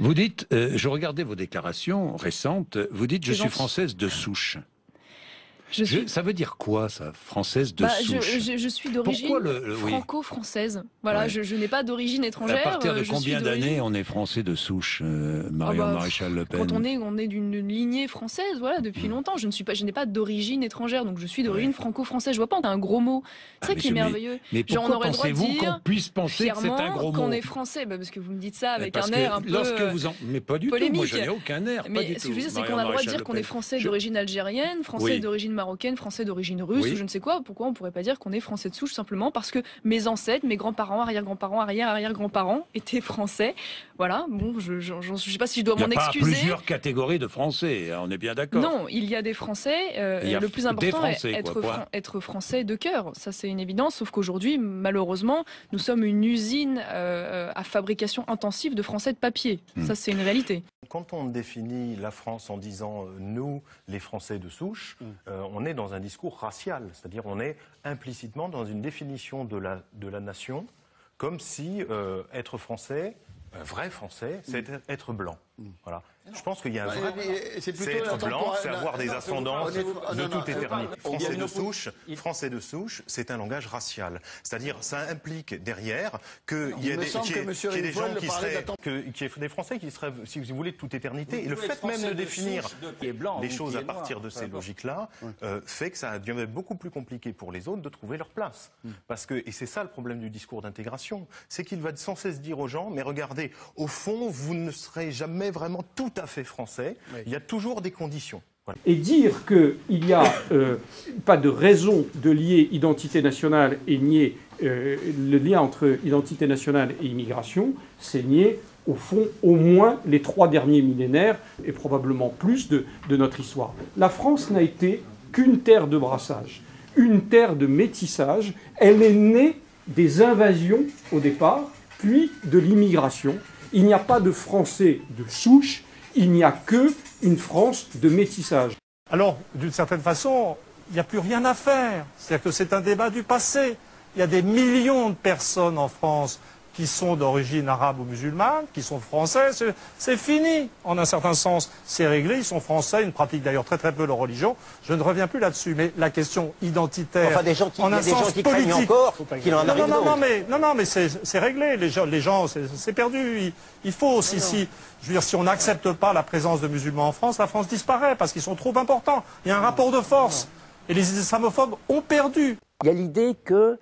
Vous dites, je regardais vos déclarations récentes, vous dites « je suis française de souche ». Ça veut dire quoi, ça, française de souche? Je suis d'origine franco-française. Voilà, ouais. je n'ai pas d'origine étrangère. À partir de combien d'années on est français de souche, Marion Maréchal Le Pen? Quand on est d'une lignée française, voilà, depuis longtemps. Je n'ai pas d'origine étrangère, donc je suis d'origine franco-française. Je vois pas, c'est un gros mot. C'est ça qui est merveilleux. Mais pourquoi pensez-vous qu'on puisse penser que c'est un gros mot? Qu'on est français, parce que vous me dites ça avec un air un peu mais pas du tout, moi je n'ai aucun air. Mais ce que je veux dire, c'est qu'on a le droit de dire qu'on est français d'origine algérienne, français d'origine marocaine, français d'origine russe, ou je ne sais quoi. Pourquoi on pourrait pas dire qu'on est français de souche simplement parce que mes ancêtres, mes grands-parents, arrière-grands-parents, arrière-arrière-grands-parents étaient français. Voilà. Bon, je sais pas si je dois m'en excuser. Il n'y a pas plusieurs catégories de français, on est bien d'accord. Non, il y a des français. Le plus important est être français de cœur. Ça, c'est une évidence. Sauf qu'aujourd'hui, malheureusement, nous sommes une usine à fabrication intensive de français de papier. Ça, c'est une réalité. Quand on définit la France en disant « nous, les Français de souche », on est dans un discours racial, c'est-à-dire on est implicitement dans une définition de la nation, comme si être français, vrai français, c'est être blanc. Voilà. Je pense qu'il y a un vrai... C'est être blanc, c'est avoir des ascendances de toute éternité. Français de souche, c'est un langage racial. C'est-à-dire, ça implique derrière qu'il y ait des gens qui seraient... Qu'il y ait des Français qui seraient, si vous voulez, de toute éternité. Et le fait même de définir les choses à partir de ces logiques-là fait que ça devient beaucoup plus compliqué pour les autres de trouver leur place. Parce que, et c'est ça le problème du discours d'intégration, c'est qu'il va sans cesse dire aux gens, mais regardez, au fond, vous ne serez jamais vraiment tout à fait français, il y a toujours des conditions. Voilà. Et dire qu'il n'y a pas de raison de lier identité nationale et nier le lien entre identité nationale et immigration, c'est nier, au fond, au moins les 3 derniers millénaires et probablement plus de notre histoire. La France n'a été qu'une terre de brassage, une terre de métissage. Elle est née des invasions au départ, puis de l'immigration. Il n'y a pas de Français de souche, il n'y a qu'une France de métissage. Alors, d'une certaine façon, il n'y a plus rien à faire. C'est-à-dire que c'est un débat du passé. Il y a des millions de personnes en France qui sont d'origine arabe ou musulmane, qui sont français. C'est fini, en un certain sens. C'est réglé, ils sont français, ils ne pratiquent d'ailleurs très très peu leur religion. Je ne reviens plus là-dessus, mais la question identitaire, enfin, des gens qui, en un sens politique, encore, qu'il en arrive non, mais c'est réglé. Les gens, c'est perdu. Il faut aussi, je veux dire, si on n'accepte pas la présence de musulmans en France, la France disparaît parce qu'ils sont trop importants. Il y a un rapport de force. Et les islamophobes ont perdu. Il y a l'idée que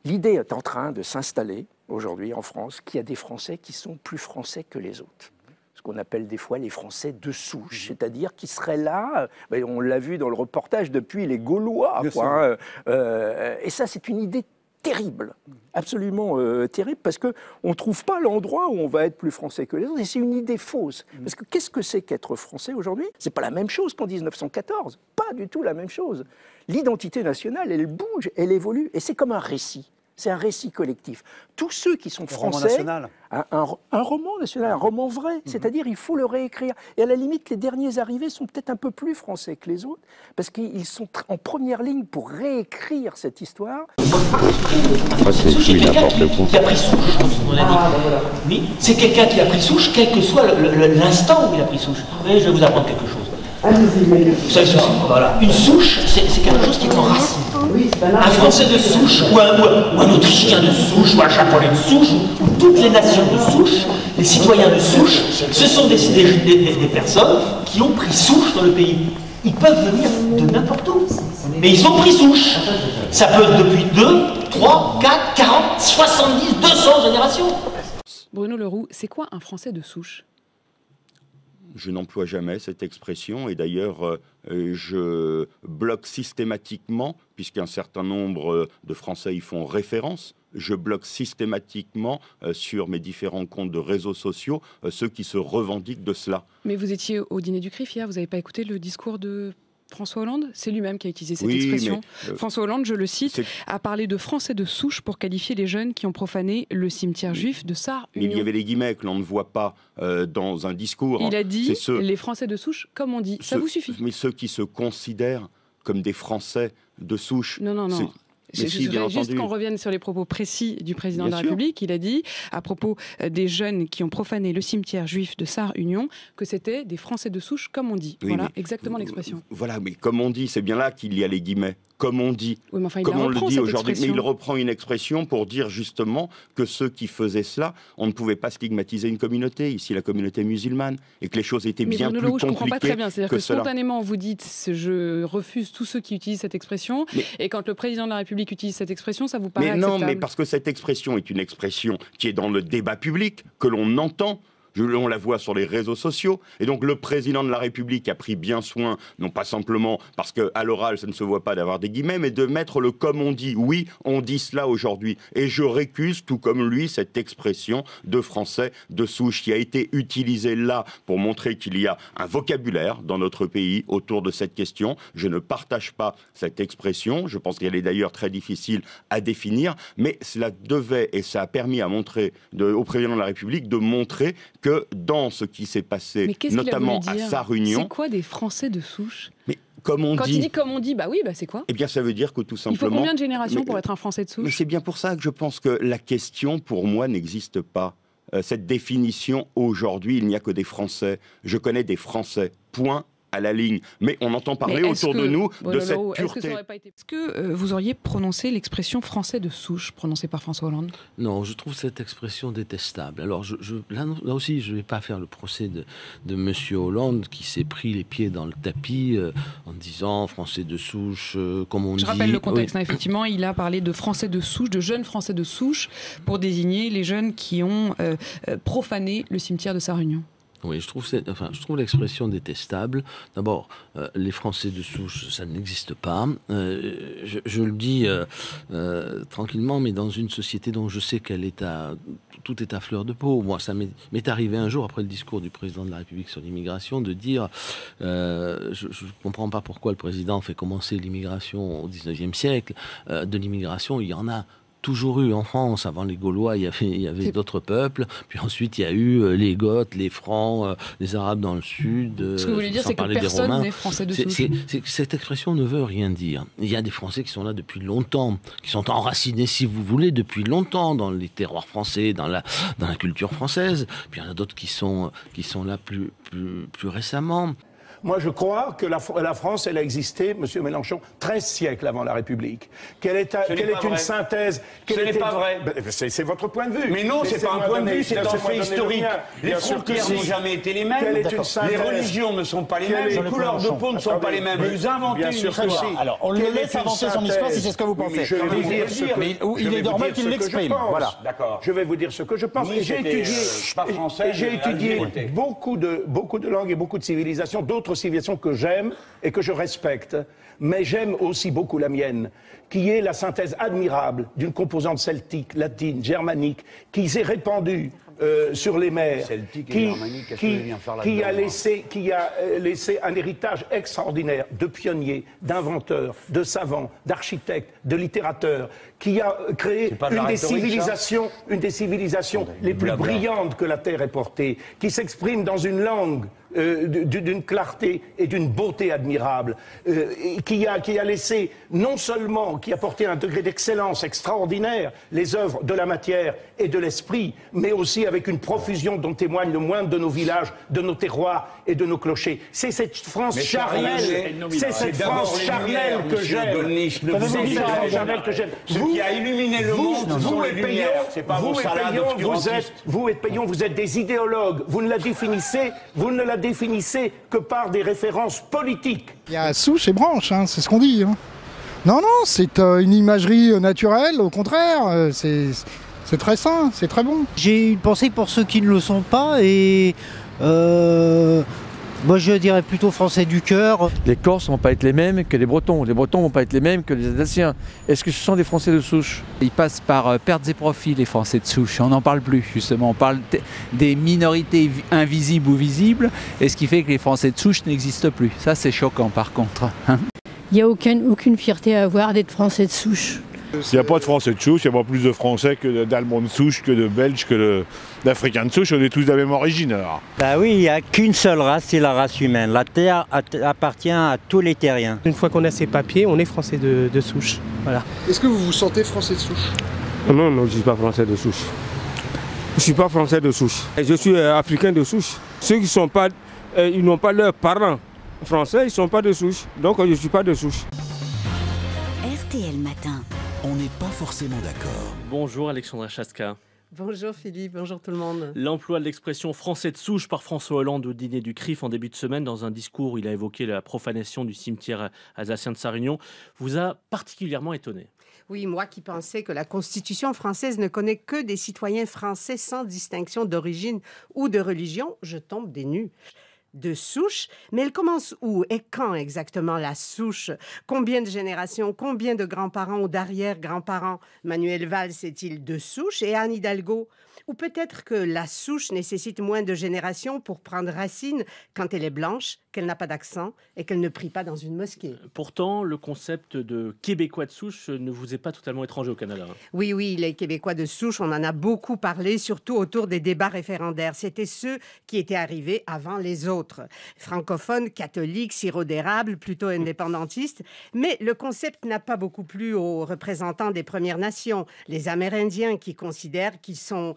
l'idée est en train de s'installer aujourd'hui en France, qu'il y a des Français qui sont plus français que les autres. Ce qu'on appelle des fois les Français de souche, c'est-à-dire qui seraient là, on l'a vu dans le reportage, depuis les Gaulois. Quoi, et ça, c'est une idée terrible, absolument terrible, parce qu'on ne trouve pas l'endroit où on va être plus français que les autres, et c'est une idée fausse. Parce que qu'est-ce que c'est qu'être français aujourd'hui? C'est pas la même chose qu'en 1914, pas du tout la même chose. L'identité nationale, elle bouge, elle évolue, et c'est comme un récit. C'est un récit collectif. Tous ceux qui sont français, un roman national, un roman vrai, c'est-à-dire il faut le réécrire. Et à la limite, les derniers arrivés sont peut-être un peu plus français que les autres, parce qu'ils sont en première ligne pour réécrire cette histoire. C'est quelqu'un qui a pris souche, on a dit. Oui, c'est quelqu'un qui a pris souche, quel que soit l'instant où il a pris souche. Vous voyez, je vais vous apprendre quelque chose. Vous savez ceci, voilà. Une souche, c'est quelque chose qui est en racine. Un Français de souche, ou un Autrichien de souche, ou un Japonais de souche, ou toutes les nations de souche, les citoyens de souche, ce sont des personnes qui ont pris souche dans le pays. Ils peuvent venir de n'importe où, mais ils ont pris souche. Ça peut être depuis 2, 3, 4, 40, 70, 200 générations. Bruno Leroux, c'est quoi un Français de souche ? Je n'emploie jamais cette expression et d'ailleurs je bloque systématiquement, puisqu'un certain nombre de Français y font référence, je bloque systématiquement sur mes différents comptes de réseaux sociaux ceux qui se revendiquent de cela. Mais vous étiez au dîner du CRIF hier, vous n'avez pas écouté le discours de François Hollande? C'est lui-même qui a utilisé cette expression. François Hollande, je le cite, a parlé de Français de souche pour qualifier les jeunes qui ont profané le cimetière juif de Sarre-Union. Il y avait les guillemets que l'on ne voit pas dans un discours. Il a dit les Français de souche, comme on dit. Ça vous suffit? Mais ceux qui se considèrent comme des Français de souche. Non. Juste qu'on revienne sur les propos précis du président de la République, il a dit à propos des jeunes qui ont profané le cimetière juif de Sarre-Union que c'était des Français de souche, comme on dit. Oui, voilà exactement l'expression. Voilà, mais comme on dit, c'est bien là qu'il y a les guillemets. Comme on dit, comme on le dit aujourd'hui, mais il reprend une expression pour dire justement que ceux qui faisaient cela, on ne pouvait pas stigmatiser une communauté, ici la communauté musulmane, et que les choses étaient bien plus compliquées. Je ne comprends pas très bien, c'est-à-dire que spontanément vous dites je refuse tous ceux qui utilisent cette expression, et quand le président de la République utilise cette expression, ça vous paraît acceptable? Non, mais parce que cette expression est une expression qui est dans le débat public, que l'on entend. On la voit sur les réseaux sociaux. Et donc le président de la République a pris bien soin, non pas simplement parce qu'à l'oral ça ne se voit pas d'avoir des guillemets, mais de mettre le comme on dit. Oui, on dit cela aujourd'hui. Et je récuse, tout comme lui, cette expression de français de souche qui a été utilisée là pour montrer qu'il y a un vocabulaire dans notre pays autour de cette question. Je ne partage pas cette expression. Je pense qu'elle est d'ailleurs très difficile à définir. Mais cela devait, et ça a permis à montrer au président de la République de montrer que dans ce qui s'est passé, notamment à Sarre-Union... C'est quoi des Français de souche? Mais comme on dit... Quand il dit comme on dit, bah oui, bah c'est quoi? Eh bien, ça veut dire que tout simplement... Il faut combien de générations pour être un Français de souche? Mais c'est bien pour ça que je pense que la question, pour moi, n'existe pas. Cette définition, aujourd'hui, il n'y a que des Français. Je connais des Français, point à la ligne. Mais on entend parler autour de nous de cette pureté. Est-ce que vous auriez prononcé l'expression français de souche prononcée par François Hollande? Non, je trouve cette expression détestable. Alors là aussi, je ne vais pas faire le procès de M. Hollande qui s'est pris les pieds dans le tapis en disant français de souche, comme on dit. Je rappelle le contexte. Oui. Effectivement, il a parlé de français de souche, de jeunes français de souche, pour désigner les jeunes qui ont profané le cimetière de Sarre-Union. Oui, je trouve l'expression détestable. D'abord, les Français de souche, ça n'existe pas. Je le dis tranquillement, mais dans une société dont je sais tout est à fleur de peau. Moi, ça m'est arrivé un jour, après le discours du président de la République sur l'immigration, de dire je ne comprends pas pourquoi le président fait commencer l'immigration au 19e siècle. De l'immigration, il y en a toujours eu en France. Avant les Gaulois, il y avait d'autres peuples. Puis ensuite, il y a eu les Goths, les Francs, les Arabes dans le Sud. Ce que vous voulez dire, c'est que personne n'est français de souche. Cette expression ne veut rien dire. Il y a des Français qui sont là depuis longtemps, qui sont enracinés, si vous voulez, depuis longtemps dans les terroirs français, dans la culture française. Puis il y en a d'autres qui sont là plus récemment. Moi, je crois que la France, elle a existé, Monsieur Mélenchon, 13 siècles avant la République. Qu'elle est une synthèse... Ce n'est pas vrai. C'est votre point de vue. Mais non, c'est pas un point de vue, c'est un fait historique. Les frontières n'ont jamais été les mêmes. Les religions ne sont pas les mêmes. Les couleurs de peau ne sont pas les mêmes. Vous inventez une histoire. Alors, on le laisse avancer son histoire si c'est ce que vous pensez. Mais il est normal qu'il l'exprime. Voilà. D'accord. Je vais vous dire ce que je pense. J'ai étudié beaucoup de langues et beaucoup de civilisations, d'autres civilisations que j'aime et que je respecte, mais j'aime aussi beaucoup la mienne, qui est la synthèse admirable d'une composante celtique, latine, germanique, qui s'est répandue sur les mers, qui a laissé un héritage extraordinaire de pionniers, d'inventeurs, de savants, d'architectes, de littérateurs, qui a créé une des civilisations les plus brillantes que la Terre ait portées, qui s'exprime dans une langue d'une clarté et d'une beauté admirable, qui a laissé non seulement, qui a porté un degré d'excellence extraordinaire, les œuvres de la matière et de l'esprit, mais aussi avec une profusion dont témoigne le moindre de nos villages, de nos terroirs et de nos clochers. C'est cette France charnelle, c'est cette France charnelle que j'aime. C'est cette France charnelle que j'aime. Qui a illuminé le monde, vous et Payon, vous êtes des idéologues. Vous ne la définissez que par des références politiques. Il y a souche et branche, hein, c'est ce qu'on dit. Hein. Non, c'est une imagerie naturelle, au contraire, c'est très sain, c'est très bon. J'ai une pensée pour ceux qui ne le sont pas et moi je dirais plutôt français du cœur. Les Corses ne vont pas être les mêmes que les Bretons ne vont pas être les mêmes que les Alsaciens. Est-ce que ce sont des Français de souche? Ils passent par pertes et profits, les Français de souche. On n'en parle plus, justement. On parle des minorités invisibles ou visibles, et ce qui fait que les Français de souche n'existent plus. Ça, c'est choquant, par contre. Il n'y a aucune fierté à avoir d'être Français de souche. Il n'y a pas de Français de souche, il n'y a pas plus de Français que d'Allemands de souche, que de Belges, que d'Africains de souche, on est tous de la même origine alors. Bah oui, il n'y a qu'une seule race, c'est la race humaine. La terre appartient à tous les terriens. Une fois qu'on a ses papiers, on est Français de souche. Voilà. Est-ce que vous vous sentez Français de souche? Non, je ne suis pas Français de souche. Je ne suis pas Français de souche. Je suis Africain de souche. Ceux qui sont pas, ils n'ont pas leurs parents français, ils ne sont pas de souche. Donc je ne suis pas de souche. RTL Matin. On n'est pas forcément d'accord. Bonjour Alexandra Chaska. Bonjour Philippe, bonjour tout le monde. L'emploi de l'expression français de souche par François Hollande au dîner du CRIF en début de semaine, dans un discours où il a évoqué la profanation du cimetière alsacien de Sarre-Union, vous a particulièrement étonné. Oui, moi qui pensais que la Constitution française ne connaît que des citoyens français sans distinction d'origine ou de religion, je tombe des nues. De souche, mais elle commence où et quand exactement la souche? Combien de générations, combien de grands-parents ou d'arrière-grands-parents? Manuel Valls est-il de souche et Anne Hidalgo? Ou peut-être que la souche nécessite moins de générations pour prendre racine quand elle est blanche, qu'elle n'a pas d'accent et qu'elle ne prie pas dans une mosquée. Pourtant, le concept de Québécois de souche ne vous est pas totalement étranger au Canada. Oui, les Québécois de souche, on en a beaucoup parlé, surtout autour des débats référendaires. C'était ceux qui étaient arrivés avant les autres. Francophones, catholiques, sirop d'érable, plutôt indépendantistes. Mais le concept n'a pas beaucoup plu aux représentants des Premières Nations, les Amérindiens qui considèrent qu'ils sont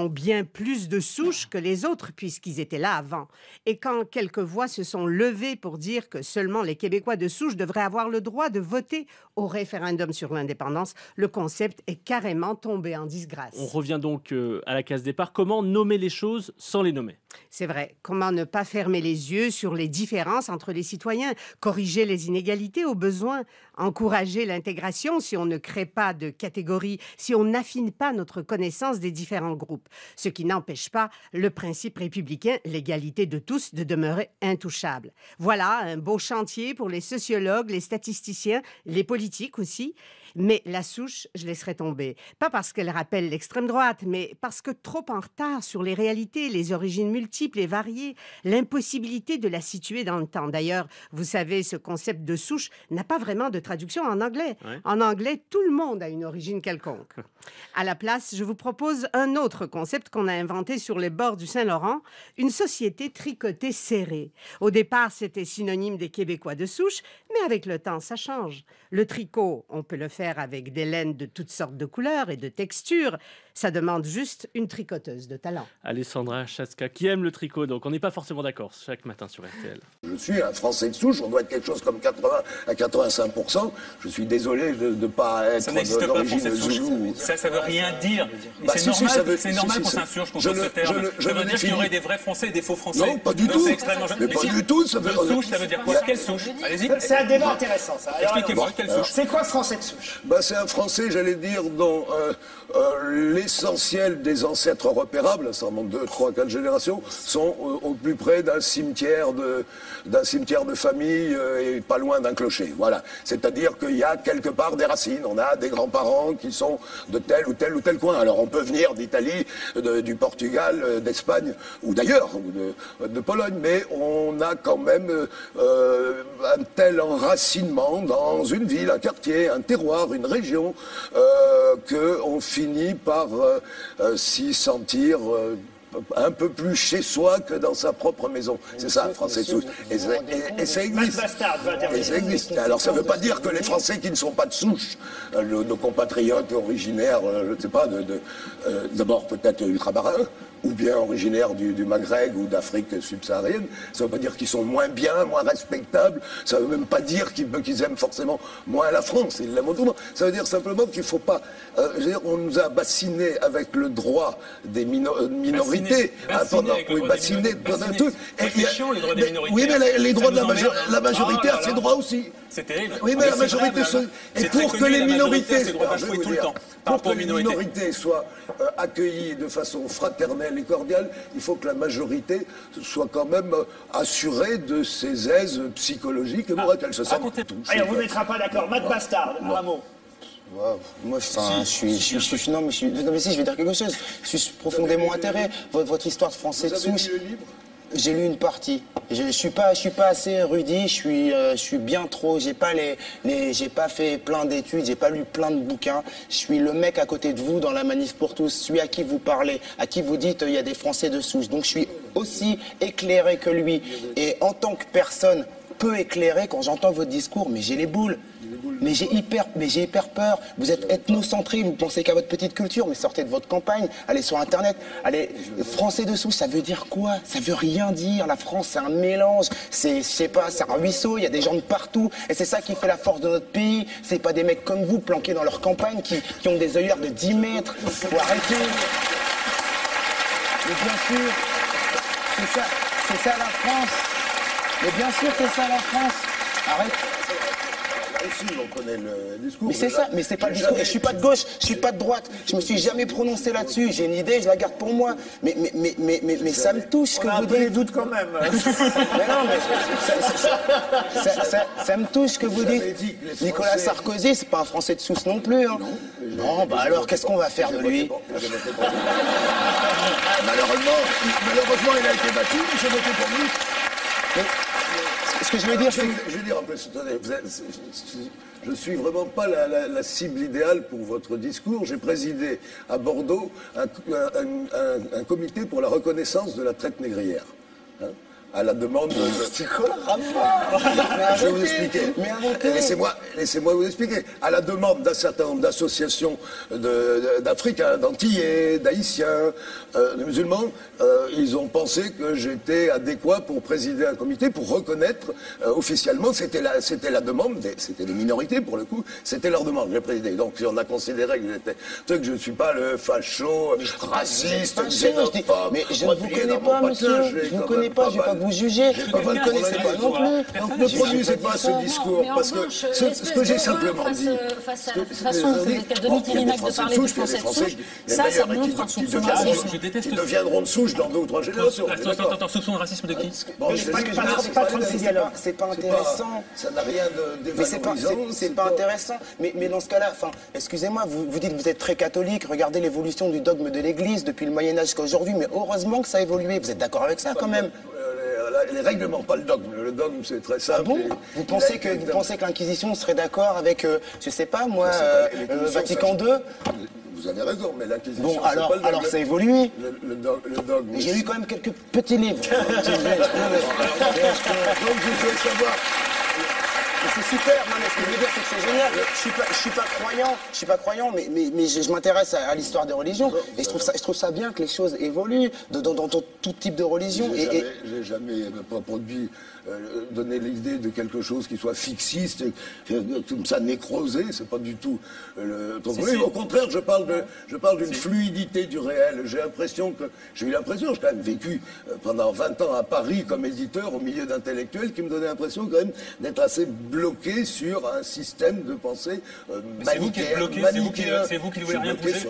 bien plus de souche que les autres puisqu'ils étaient là avant. Et quand quelques voix se sont levées pour dire que seulement les Québécois de souche devraient avoir le droit de voter au référendum sur l'indépendance, le concept est carrément tombé en disgrâce. On revient donc à la case départ. Comment nommer les choses sans les nommer? C'est vrai. Comment ne pas fermer les yeux sur les différences entre les citoyens, corriger les inégalités au besoin, encourager l'intégration si on ne crée pas de catégories, si on n'affine pas notre connaissance des différents groupes. Ce qui n'empêche pas le principe républicain, l'égalité de tous, de demeurer intouchable. Voilà un beau chantier pour les sociologues, les statisticiens, les politiques aussi. Mais la souche, je laisserai tomber. Pas parce qu'elle rappelle l'extrême droite, mais parce que trop en retard sur les réalités, les origines multiples et variées, l'impossibilité de la situer dans le temps. D'ailleurs, vous savez, ce concept de souche n'a pas vraiment de traduction en anglais. Ouais. En anglais, tout le monde a une origine quelconque. À la place, je vous propose un autre concept qu'on a inventé sur les bords du Saint-Laurent, une société tricotée serrée. Au départ, c'était synonyme des Québécois de souche, mais avec le temps, ça change. Le tricot, on peut le faire avec des laines de toutes sortes de couleurs et de textures. Ça demande juste une tricoteuse de talent. Alexandra Chaska, qui aime le tricot, donc on n'est pas forcément d'accord chaque matin sur RTL. Je suis un Français de souche, on doit être quelque chose comme 80 à 85%. Je suis désolé de ne pas être d'origine zoulou. Ça ne veut rien dire. C'est normal qu'on s'insurge contre ce terme. Ça veut dire qu'il y aurait des vrais Français et des faux Français. Non, pas du tout. Mais pas du tout. Souche, ça veut dire quoi? Quelle souche? Allez-y. C'est un débat intéressant, ça. Expliquez-moi, quelle souche? C'est quoi Français de souche? C'est un Français, j'allais dire, dont l'essentiel des ancêtres repérables, ça remonte 2, 3, 4 générations, sont au plus près d'un cimetière de famille et pas loin d'un clocher. Voilà. C'est-à-dire qu'il y a quelque part des racines. On a des grands-parents qui sont de tel ou tel coin. Alors on peut venir d'Italie, du Portugal, d'Espagne ou d'ailleurs, ou de Pologne, mais on a quand même un tel enracinement dans une ville, un quartier, un terroir, une région, qu'on finit par s'y sentir un peu plus chez soi que dans sa propre maison. C'est ça, Français de souche. Et ça existe. Et ça existe. Alors ça ne veut pas dire que les Français qui ne sont pas de souche, nos compatriotes originaires, je ne sais pas, d'abord peut-être ultramarins, ou bien originaires du Maghreb ou d'Afrique subsaharienne, ça ne veut pas dire qu'ils sont moins bien, moins respectables, ça ne veut même pas dire qu'ils aiment forcément moins la France, ils l'aiment autrement. Ça veut dire simplement qu'il ne faut pas... on nous a bassinés avec le droit des minorités. Bassinés pendant tout. C'est chiant, les droits des minorités. Oui, mais les droits de la majorité a ses droits aussi. C'est terrible. Oui, mais la majorité... Et pour que les minorités... Pour que les minorités soient accueillies de façon fraternelle et cordiale, il faut que la majorité soit quand même assurée de ses aises psychologiques et morales, qu'elle se sente touchée. Allez, on vous mettra pas d'accord. Matt Bastard, un mot. Wow. Moi, non, mais si, je vais dire quelque chose. Je suis profondément atterré. Votre histoire de Français de souche. J'ai lu une partie. Je suis pas assez érudit. Je suis bien trop. J'ai pas fait plein d'études. J'ai pas lu plein de bouquins. Je suis le mec à côté de vous dans la manif pour tous. Celui à qui vous parlez, à qui vous dites il y a des Français de souche. Donc je suis aussi éclairé que lui. Et en tant que personne peu éclairée, quand j'entends votre discours, mais j'ai les boules. Mais j'ai hyper peur. Vous êtes ethnocentré, vous pensez qu'à votre petite culture, mais sortez de votre campagne, allez sur Internet, allez. Français de souche, ça veut dire quoi? Ça veut rien dire. La France, c'est un mélange. C'est, je sais pas, c'est un ruisseau, il y a des gens de partout. Et c'est ça qui fait la force de notre pays. C'est pas des mecs comme vous, planqués dans leur campagne, qui ont des œillères de 10 mètres. Faut arrêter. Mais bien sûr, c'est ça la France. Mais bien sûr, c'est ça la France. Arrête. Aussi, on connaît le discours. Mais c'est ça, mais c'est pas le discours. Et je suis pas de gauche, je suis pas de droite. Je me suis jamais prononcé là-dessus. J'ai une idée, je la garde pour moi. Mais ça me touche ce que vous dites. On a des doutes quand même. Mais non, mais ça me touche ce que vous dites. Nicolas Sarkozy, c'est pas un Français de souche non plus. Hein. Bon, bah alors, qu'est-ce qu'on va faire de lui? Malheureusement, il a été battu. J'ai voté pour lui. Ce que je veux dire, c'est... Je veux dire, en plus, attendez, je suis vraiment pas la cible idéale pour votre discours. J'ai présidé à Bordeaux un comité pour la reconnaissance de la traite négrière. Hein, à la demande de... C'est quoi le rapport? Je vais vous expliquer. Mais arrêtez. Laissez-moi vous expliquer. À la demande d'un certain nombre d'associations d'Africains, d'Antillais, d'Haïtiens, de musulmans, ils ont pensé que j'étais adéquat pour présider un comité, pour reconnaître officiellement, c'était la demande, c'était les minorités pour le coup, c'était leur demande, j'ai présidé. Donc on a considéré que je ne suis pas le facho, raciste, xénophobe. Mais je ne vous connais pas, monsieur. Je ne vous connais pas, je ne vais pas vous juger. Vous ne connaissez pas non plus. Donc ne produisez pas ce discours, parce que ce que j'ai simplement dit... Face à la façon dont Dominique Lévesque de parler des Français de souche, ça montre un soupçon de racisme. Qui deviendront de souche dans 2 ou 3 générations. Attends, soupçon de racisme de qui? C'est pas intéressant. Ça n'a rien de dévalorisant. C'est pas intéressant. Mais dans ce cas-là, excusez-moi, vous dites que vous êtes très catholique, regardez l'évolution du dogme de l'Église depuis le Moyen-Âge jusqu'à aujourd'hui, mais heureusement que ça a évolué. Vous êtes d'accord avec ça quand même? Les règlements, pas le dogme. Le dogme, c'est très simple. Ah bon? Vous pensez que l'Inquisition serait d'accord avec, je sais pas moi, Vatican II? Vous avez raison, mais l'Inquisition... Bon, alors ça a évolué. Le dogme... J'ai lu quand même quelques petits livres. Donc je veux savoir... C'est super, non, mais ce que je veux dire, c'est que c'est génial. Je suis pas croyant, mais je m'intéresse à l'histoire des religions et je trouve ça bien que les choses évoluent dans tout type de religion. J'ai jamais produit, donné l'idée de quelque chose qui soit fixiste, comme ça nécrosé, c'est pas du tout le ton problème. Au contraire, je parle d'une fluidité du réel. J'ai eu l'impression, j'ai quand même vécu pendant 20 ans à Paris comme éditeur au milieu d'intellectuels qui me donnaient l'impression quand même d'être assez bloqué sur un système de pensée manichéen. C'est vous qui ne voulez rien bouger.